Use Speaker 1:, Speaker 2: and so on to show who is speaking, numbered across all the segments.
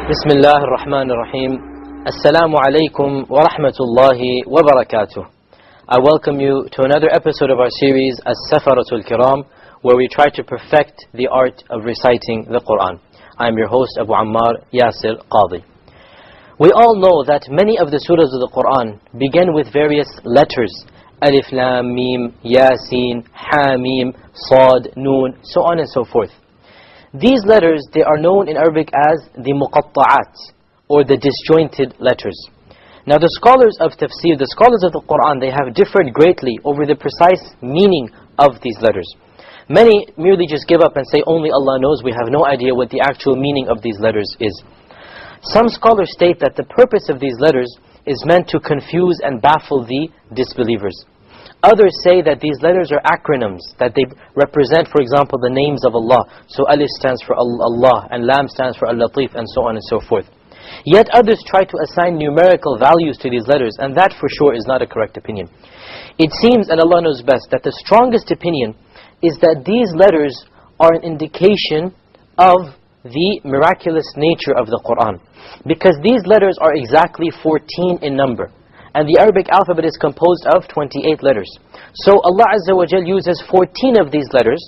Speaker 1: Bismillah ar-Rahman ar-Rahim. Assalamu alaikum wa rahmatullahi wa barakatuh. I welcome you to another episode of our series As-Safara Al-Keram, where we try to perfect the art of reciting the Quran. I am your host Abu Ammar, Yasir Qadhi. We all know that many of the surahs of the Quran begin with various letters. Alif, Lam, Mim, Yasin, Hamim, Sad, Noon, so on and so forth. These letters, they are known in Arabic as the muqatta'at, or the disjointed letters. Now the scholars of tafsir, the scholars of the Quran, they have differed greatly over the precise meaning of these letters. Many merely just give up and say only Allah knows, we have no idea what the actual meaning of these letters is. Some scholars state that the purpose of these letters is meant to confuse and baffle the disbelievers. Others say that these letters are acronyms, that they represent, for example, the names of Allah. So Alif stands for Allah, and Lam stands for Al-Latif, and so on and so forth. Yet others try to assign numerical values to these letters, and that for sure is not a correct opinion. It seems, and Allah knows best, that the strongest opinion is that these letters are an indication of the miraculous nature of the Quran. Because these letters are exactly 14 in number. And the Arabic alphabet is composed of 28 letters. So Allah Azza wa Jal uses 14 of these letters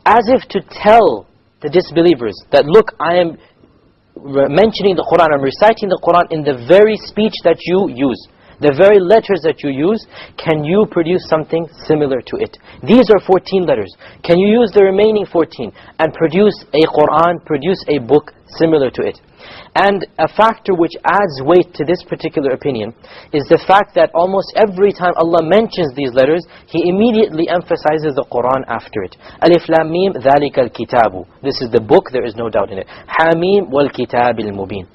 Speaker 1: as if to tell the disbelievers that, look, I am mentioning the Quran, I'm reciting the Quran in the very speech that you use. The very letters that you use, can you produce something similar to it? These are 14 letters. Can you use the remaining 14 and produce a Quran, produce a book similar to it? And a factor which adds weight to this particular opinion is the fact that almost every time Allah mentions these letters, He immediately emphasizes the Quran after it. Alif Lam Mim, ذَلِكَ الْكِتَابُ. This is the book, there is no doubt in it. Hamim وَالْكِتَابِ الْمُبِينَ.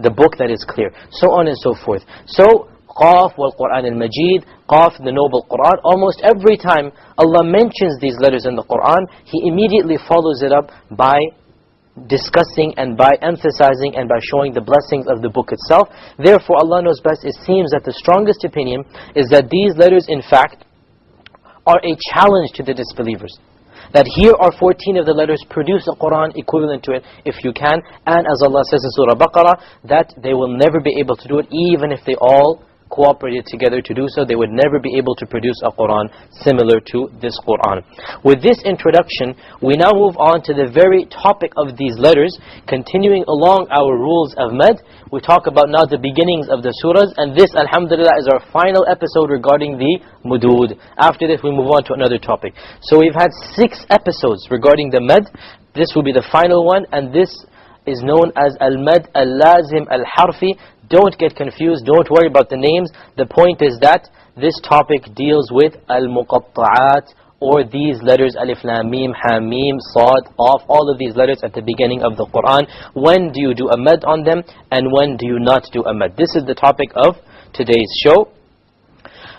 Speaker 1: The book that is clear. So on and so forth. So, Qaf wal-Quran al-Majid, Qaf, the noble Quran. Almost every time Allah mentions these letters in the Quran, He immediately follows it up by discussing and by emphasizing and by showing the blessings of the book itself. Therefore, Allah knows best, it seems that the strongest opinion is that these letters, in fact, are a challenge to the disbelievers. That here are 14 of the letters, produce a Quran equivalent to it if you can. And as Allah says in Surah Baqarah, that they will never be able to do it, even if they all cooperated together to do so. They would never be able to produce a Quran similar to this Quran. With this introduction, we now move on to the very topic of these letters. Continuing along our rules of Mad, we talk about now the beginnings of the surahs, and this, alhamdulillah, is our final episode regarding the Mudud. After this, we move on to another topic. So we've had 6 episodes regarding the Mad. This will be the final one, and this is known as Al-Mad Al-Lazim Al-Harfi. Don't get confused, don't worry about the names. The point is that this topic deals with Al-Muqatta'at, or these letters, Alif, Lam, Mim, Hamim, Sad, Qaf, all of these letters at the beginning of the Quran. When do you do a mad on them, and when do you not do a mad? This is the topic of today's show.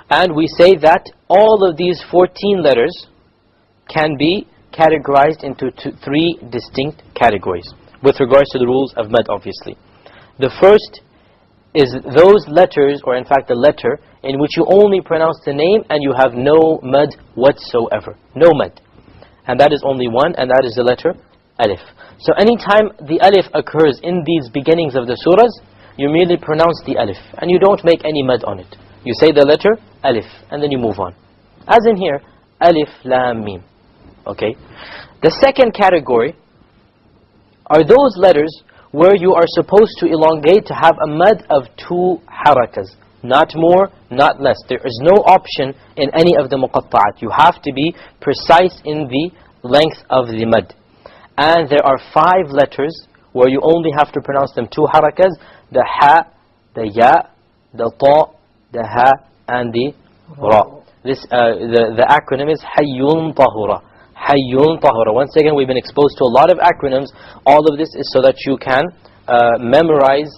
Speaker 1: And we say that all of these 14 letters can be categorized into 3 distinct categories, with regards to the rules of mad, obviously. The first is those letters, or in fact the letter, in which you only pronounce the name and you have no mad whatsoever. No mad. And that is only one, and that is the letter Alif. So anytime the Alif occurs in these beginnings of the surahs, you merely pronounce the Alif, and you don't make any mad on it. You say the letter Alif, and then you move on. As in here, Alif, Lam, Mim. Okay? The second category are those letters where you are supposed to elongate, to have a mad of 2 harakas. Not more, not less. There is no option in any of the muqatta'at. You have to be precise in the length of the mad. And there are 5 letters where you only have to pronounce them 2 harakas. The ha, the ya, the ta, the ha, and the ra. This, the acronym is Hayyun Tahura. Hayyun Tahura. Once again, we've been exposed to a lot of acronyms. All of this is so that you can memorize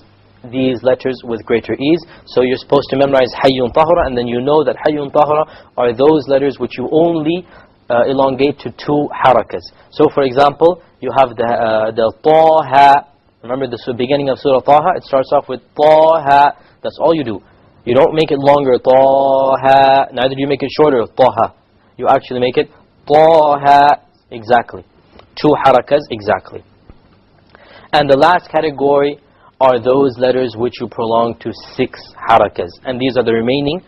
Speaker 1: these letters with greater ease. So you're supposed to memorize Hayyun Tahura, and then you know that Hayyun Tahura are those letters which you only elongate to 2 harakas. So for example, you have the Taha. Remember the beginning of Surah Taha, it starts off with Taha. That's all you do. You don't make it longer, Taha. Neither do you make it shorter, Taha. You actually make it Taha, exactly. 2 harakas, exactly. And the last category are those letters which you prolong to 6 harakas. And these are the remaining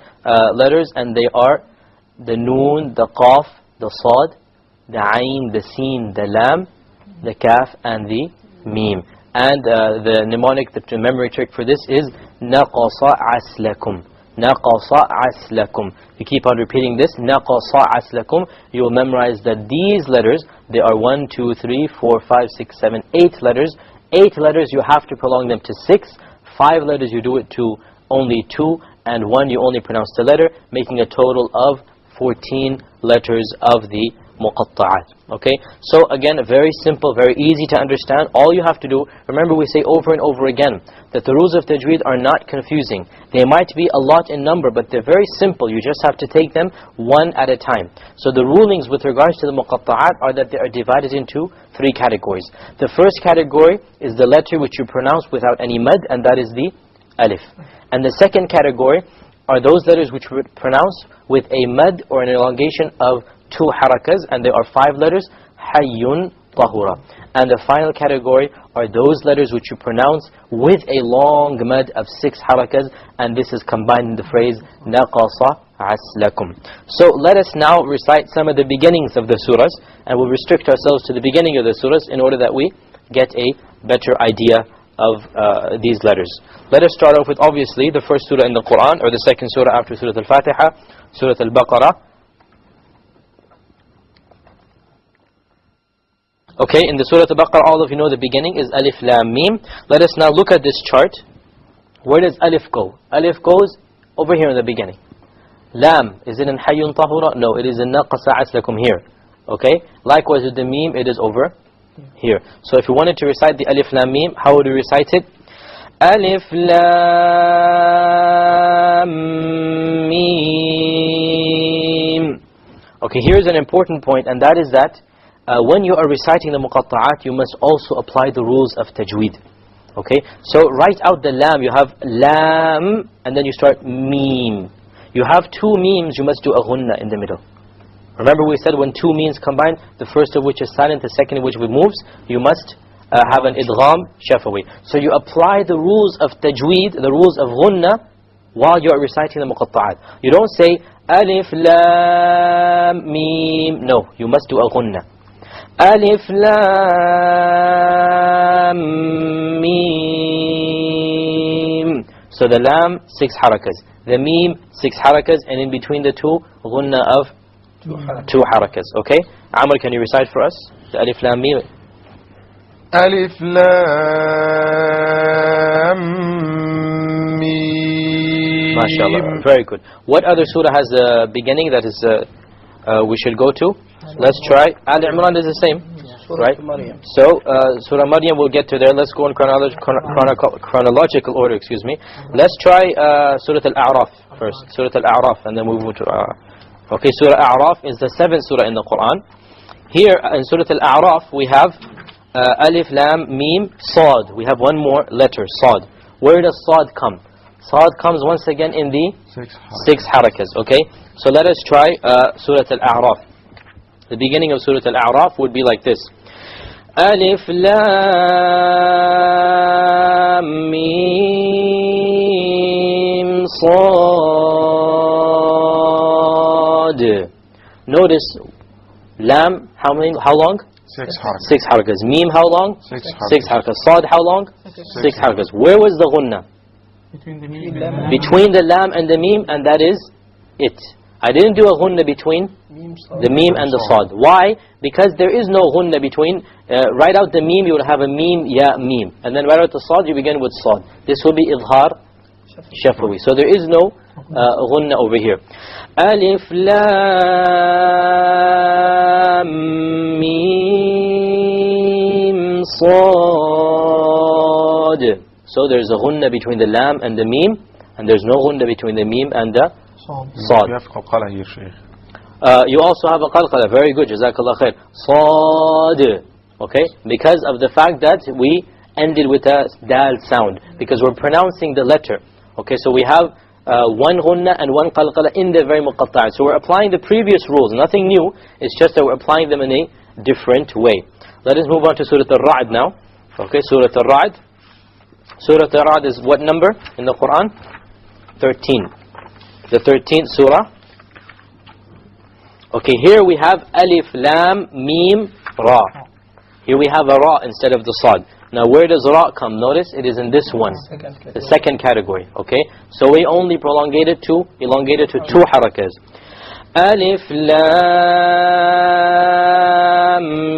Speaker 1: letters, and they are the noon, the qaf, the sad, the ayn, the sin, the lam, the kaf, and the mim. And the mnemonic, the memory trick for this is naqasa aslakum. Naqasa aslakum. You keep on repeating this, naqasa aslakum. You will memorize that these letters, they are 1, 2, 3, 4, 5, 6, 7, 8 letters. 8 letters you have to prolong them to 6. 5 letters you do it to only 2, and 1 you only pronounce the letter, making a total of 14 letters of the muqatta'at. Okay, so again, very simple, very easy to understand. All you have to do, remember we say over and over again that the rules of tajweed are not confusing. They might be a lot in number, but they're very simple. You just have to take them one at a time. So the rulings with regards to the muqatta'at are that they are divided into 3 categories. The first category is the letter which you pronounce without any mad, and that is the alif. And the second category are those letters which we pronounce with a mad or an elongation of 2 harakas, and there are 5 letters, hayyun tahura. And the final category are those letters which you pronounce with a long mad of 6 harakas, and this is combined in the phrase naqasa aslakum. So let us now recite some of the beginnings of the surahs, and we'll restrict ourselves to the beginning of the surahs in order that we get a better idea of these letters. Let us start off with obviously the first surah in the Quran, or the second surah after Surah Al-Fatiha, Surah Al-Baqarah. Okay, in the Surah Al-Baqarah, all of you know the beginning is Alif Lam Mim. Let us now look at this chart. Where does Alif go? Alif goes over here in the beginning. Lam, is it in Hayyun Tahura? No, it is in Naqasa Aslakum here. Okay, likewise with the Mim, it is over here. So if you wanted to recite the Alif Lam Mim, how would you recite it? Alif Lam Mim. Okay, here's an important point, and that is that when you are reciting the muqatta'at, you must also apply the rules of tajweed. Okay, so write out the lam. You have lam, and then you start mim. You have 2 memes, you must do a ghunna in the middle. Remember we said when 2 memes combine, the first of which is silent, the second of which moves, you must have an idgham shafawi. So you apply the rules of tajweed, the rules of ghunna, while you are reciting the muqatta'at. You don't say alif lam mim. No, you must do a ghunna. Alif lam mim. So the lam 6 harakas, the mim 6 harakas, and in between the 2 ghunna of 2 harakas. Okay, Amr, can you recite for us the alif lam mim?
Speaker 2: Alif lam mim.
Speaker 1: MashaAllah, very good. What other surah has a beginning that is we should go to? Let's try. Al Imran is the same, right? So Surah Maryam, we'll get to there. Let's go in chronological order, excuse me. Let's try Surah Al-A'raf first. Surah Al-A'raf, and then we'll move to okay, Surah Al-A'raf is the 7th surah in the Quran. Here in Surah Al-A'raf we have Alif Lam Mim Sad. We have one more letter, Sad. Where does Sad come? Sad comes once again in the 6 harakas. Okay, so let us try Surah Al-A'raf. The beginning of Surah Al-A'raf would be like this. Alif Lam Mim Sad. Notice Lam, how long?
Speaker 2: 6 harakas.
Speaker 1: 6 harakas. Mim, how long?
Speaker 2: 6 harakas.
Speaker 1: 6 harakas. Sad, how long? 6 harakas. Where was the ghunna?
Speaker 3: Between the
Speaker 1: lam and the mim, and that is it. I didn't do a ghunna between the mim and the sad. Why? Because there is no ghunna between. Write out the mim, you will have a mim, ya, mim. And then write out the sad, you begin with sad. This will be idhar shafawi. So there is no ghunna over here. Alif lam mim sad. So there's a ghunna between the lam and the mim, and there's no ghunna between the mim and the sad.
Speaker 2: You have qalqala here, Shaykh.
Speaker 1: You also have a qalqala. Very good, jazakallah khair. Sad. Okay, because of the fact that we ended with a dal sound, because we're pronouncing the letter. Okay, so we have one ghunna and one qalqala in the very muqatta'at. So we're applying the previous rules, nothing new. It's just that we're applying them in a different way. Let us move on to Surah Al-Ra'd now. Okay, Surah Al-Ra'd. Surah Ar-Ra'd is what number in the Quran? 13. The 13th surah. Okay, here we have Alif, Lam, Mim, Ra. Here we have a Ra instead of the Sad. Now where does Ra come? Notice it is in this one, the second category. Okay, so we only elongated to 2 harakas. Alif, Lam,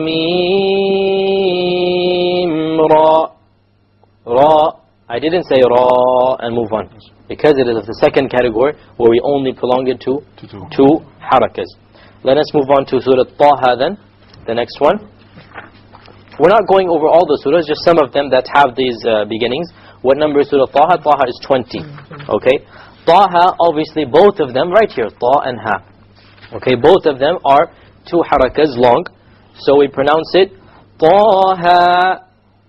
Speaker 1: Mim, Ra. Ra. I didn't say Ra and move on, because it is of the second category where we only prolong it to 2 harakas. Let us move on to Surah Taha then, the next one. We're not going over all the surahs, just some of them that have these beginnings. What number is Surah Taha? Taha is 20. Okay, Taha, obviously both of them right here, Ta and Ha. Okay, both of them are 2 harakas long, so we pronounce it Taha,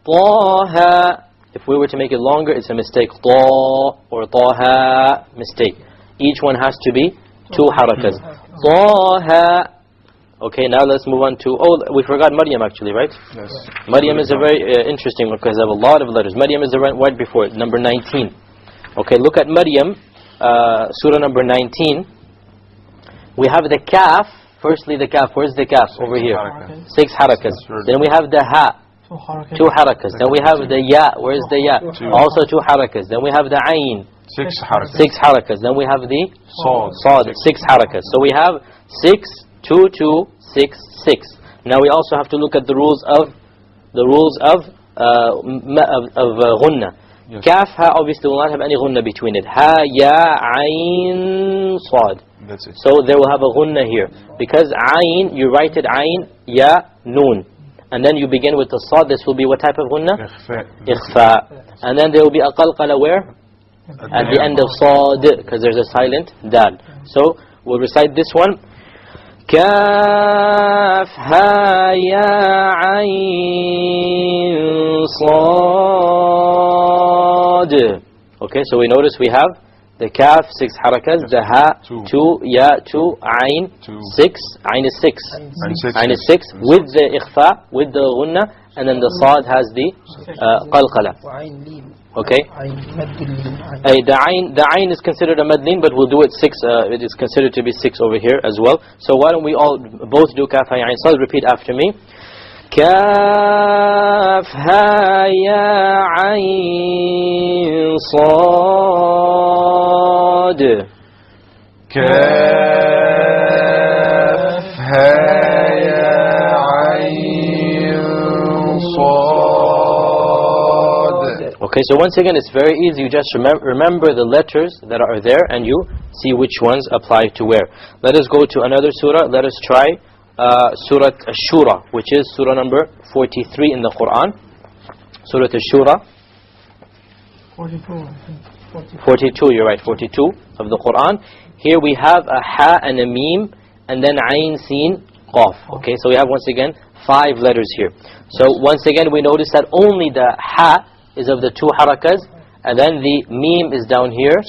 Speaker 1: Taha. If we were to make it longer, it's a mistake. Ta or Taha, mistake. Each one has to be 2 harakas. Taha. Okay, now let's move on to, we forgot Maryam actually, right?
Speaker 2: Yes.
Speaker 1: Maryam is a very interesting one because I have a lot of letters. Maryam is the right before it, number 19. Okay, look at Maryam, surah number 19. We have the Kaf. Firstly the Kaf. Where's the Kaf? Over here. 6 harakas. Then we have the Ha. 2 harakas. Then we have the Ya. Where's the Ya? Also 2 harakas. Then we have the Ain.
Speaker 2: 6 harakas.
Speaker 1: 6 harakas. Then we have the
Speaker 2: Sad.
Speaker 1: 6 harakas. So we have 6, 2, 2, 6, 6. Now we also have to look at the rules of ghunna.
Speaker 2: Yes.
Speaker 1: Kaf, Ha obviously will not have any ghunna between it. Ha, Ya, Ain, Sad.
Speaker 2: That's it.
Speaker 1: So there will have a ghunna here. Because Ain, you write it Ain, Ya, Noon. And then you begin with the Sad. This will be what type of ghunna? Ikhfa. And then there will be a qalqala where? At the end of Sad, because there's a silent Dal. So we'll recite this one. Kaf, Ha, Ya, Ain, Sad. Okay, so we notice we have the Kaf, 6 harakas, the Ha, 2, Ya, 2, Ain, 6, Ain is 6. Ain is 6, with the Ikhfa, with the Ghunna, and then the Sad has the Qalqala. Okay? The Ain is considered a Madlin, but we'll do it 6, it is considered to be 6 over here as well. So why don't we all both do Kaf, Ha, Ya, Ain, Sad, repeat after me. Kaf, Ha, Ya, Ain, Sad.
Speaker 2: Kaf, Ha, Ya, Ain, Sad.
Speaker 1: Okay, so once again, it's very easy. You just remember the letters that are there and you see which ones apply to where. Let us go to another surah. Let us try Surah Ash-Shura, which is surah number 43 in the Quran. Surah Ash-Shura. 42, you're right, 42 of the Quran. Here we have a Ha and a Mim, and then Ain, Sin, Qaf. Okay, so we have once again 5 letters here. So once again we notice that only the Ha is of the 2 harakas, and then the Mim is down here,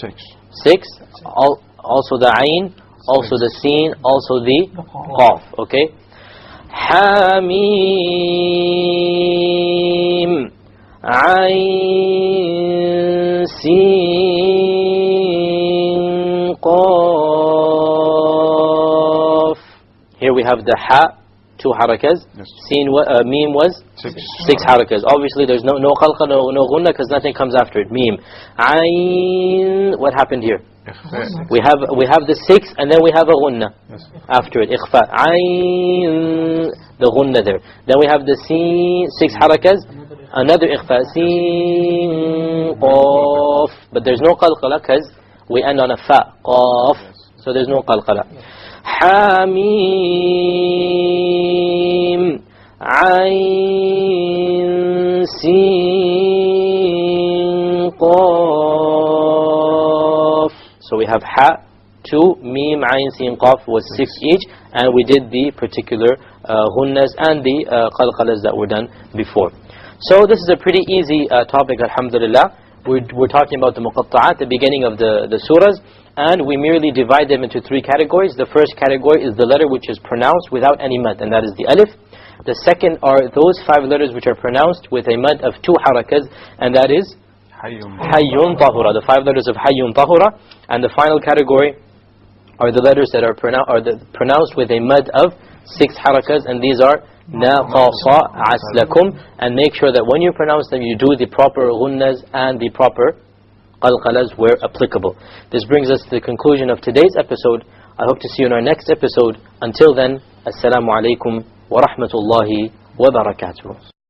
Speaker 1: 6. Also the Ain, also the Sin, also the Qaf. Okay. Hamim, Ain, Sin, Qaf. Here we have the Ha, 2 harakas. Sin, Mim was 6 harakas. Obviously there's no khalqa, no ghunna, because nothing comes after it. Mim. Ain, what happened here? We have the 6 and then we have a ghunna after it. Ikhfa. Ain, the ghunna there. Then we have the Sin, 6 harakas. Another ikhfa. Sin, Qaf. But there's no qalqala because we end on a fa. Qaf. So there's no qalqala. Hamim, Ain, Sin, Qaf. So we have Ha, 2, Mim, Ain, Sin, Qaf was 6 each, and we did the particular ghunnas and the qalqalas that were done before. So this is a pretty easy topic, alhamdulillah. We're talking about the muqatta'at, the beginning of the surahs, and we merely divide them into 3 categories. The first category is the letter which is pronounced without any mad, and that is the alif. The second are those 5 letters which are pronounced with a mad of 2 harakas, and that is Hayyun Tahura, the 5 letters of Hayyun Tahura. And the final category are the letters that are pronounced with a mad of 6 harakas, and these are Naqasa Aslakum. And make sure that when you pronounce them, you do the proper ghunnas and the proper qalqalas where applicable. This brings us to the conclusion of today's episode. I hope to see you in our next episode. Until then, Assalamu alaikum wa rahmatullahi wa barakatuh.